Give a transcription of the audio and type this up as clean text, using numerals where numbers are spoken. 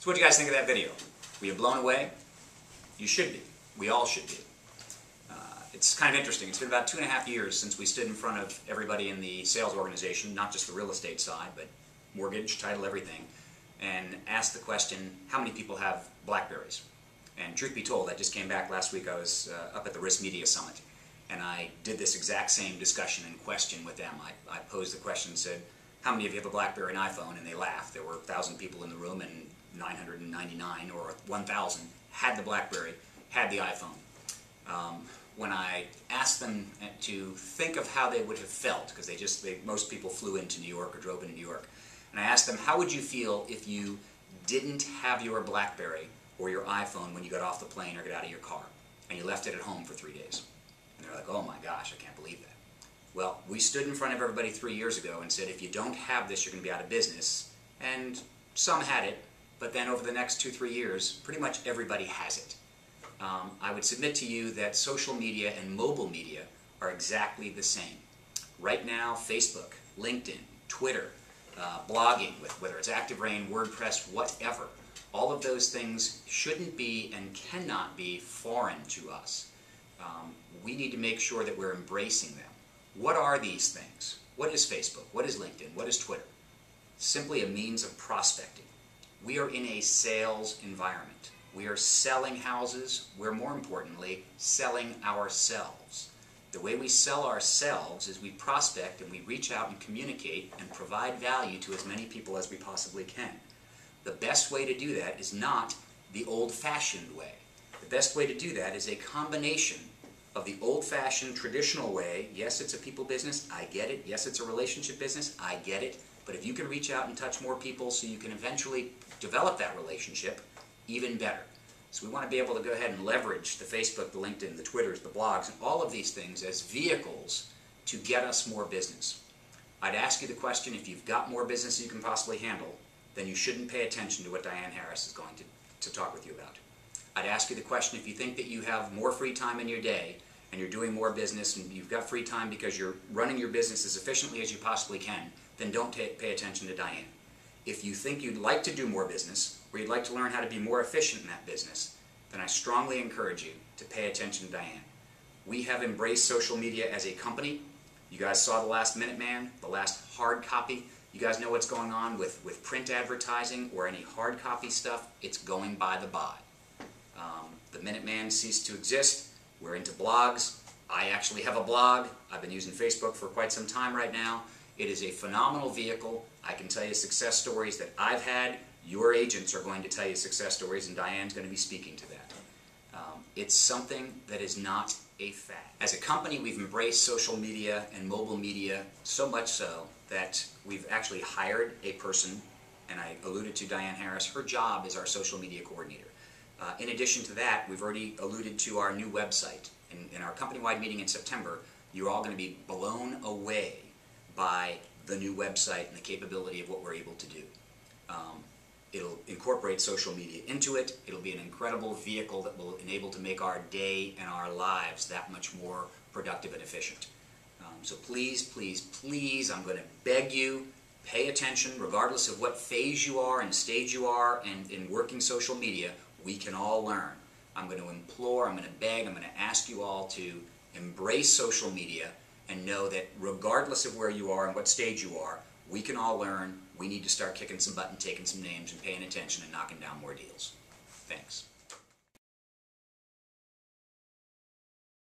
So what do you guys think of that video? Were you blown away? You should be. We all should be. It's kind of interesting. It's been about 2.5 years since we stood in front of everybody in the sales organization, not just the real estate side, but mortgage, title, everything, and asked the question, how many people have BlackBerries? And truth be told, I just came back last week. I was up at the Risk Media Summit, and I did this exact same discussion and question with them. I posed the question and said, how many of you have a BlackBerry and iPhone? And they laughed. There were 1,000 people in the room, and 999 or 1,000 had the BlackBerry, had the iPhone. When I asked them to think of how they would have felt, because most people flew into New York or drove into New York, and I asked them, how would you feel if you didn't have your BlackBerry or your iPhone when you got off the plane or got out of your car, and you left it at home for 3 days? And they're like, oh my gosh, I can't believe that. Well, we stood in front of everybody 3 years ago and said, if you don't have this, you're going to be out of business. And some had it, but then over the next 2-3 years, pretty much everybody has it. I would submit to you that social media and mobile media are exactly the same. Right now, Facebook, LinkedIn, Twitter, blogging, whether it's ActiveRain, WordPress, whatever, all of those things shouldn't be and cannot be foreign to us. We need to make sure that we're embracing them. What are these things? What is Facebook? What is LinkedIn? What is Twitter? Simply a means of prospecting. We are in a sales environment. We are selling houses. We're, more importantly, selling ourselves. The way we sell ourselves is we prospect and we reach out and communicate and provide value to as many people as we possibly can. The best way to do that is not the old-fashioned way. The best way to do that is a combination of the old-fashioned, traditional way. Yes, it's a people business. I get it. Yes, it's a relationship business. I get it. But if you can reach out and touch more people so you can eventually develop that relationship, even better. So we want to be able to go ahead and leverage the Facebook, the LinkedIn, the Twitters, the blogs, and all of these things as vehicles to get us more business. I'd ask you the question, if you've got more business you can possibly handle, then you shouldn't pay attention to what Diane Harris is going to talk with you about. I'd ask you the question, if you think that you have more free time in your day and you're doing more business and you've got free time because you're running your business as efficiently as you possibly can, then don't pay attention to Diane. If you think you'd like to do more business, or you'd like to learn how to be more efficient in that business, then I strongly encourage you to pay attention to Diane. We have embraced social media as a company. You guys saw the last Minuteman, the last hard copy. You guys know what's going on with print advertising or any hard copy stuff. It's going by the by. The Minuteman ceased to exist. We're into blogs. I actually have a blog. I've been using Facebook for quite some time right now. It is a phenomenal vehicle. I can tell you success stories that I've had. Your agents are going to tell you success stories, and Diane's going to be speaking to that. It's something that is not a fad. As a company, we've embraced social media and mobile media so much so that we've actually hired a person, and I alluded to Diane Harris. Her job is our social media coordinator. In addition to that, we've already alluded to our new website. In our company-wide meeting in September, you're all going to be blown away by the new website and the capability of what we're able to do. It'll incorporate social media into it. It'll be an incredible vehicle that will enable to make our day and our lives that much more productive and efficient. So please, please, please, I'm going to beg you, pay attention, regardless of what phase you are and stage you are in working social media. We can all learn. I'm going to implore, I'm going to beg, I'm going to ask you all to embrace social media and know that regardless of where you are and what stage you are, we can all learn. We need to start kicking some butt and taking some names and paying attention and knocking down more deals. Thanks.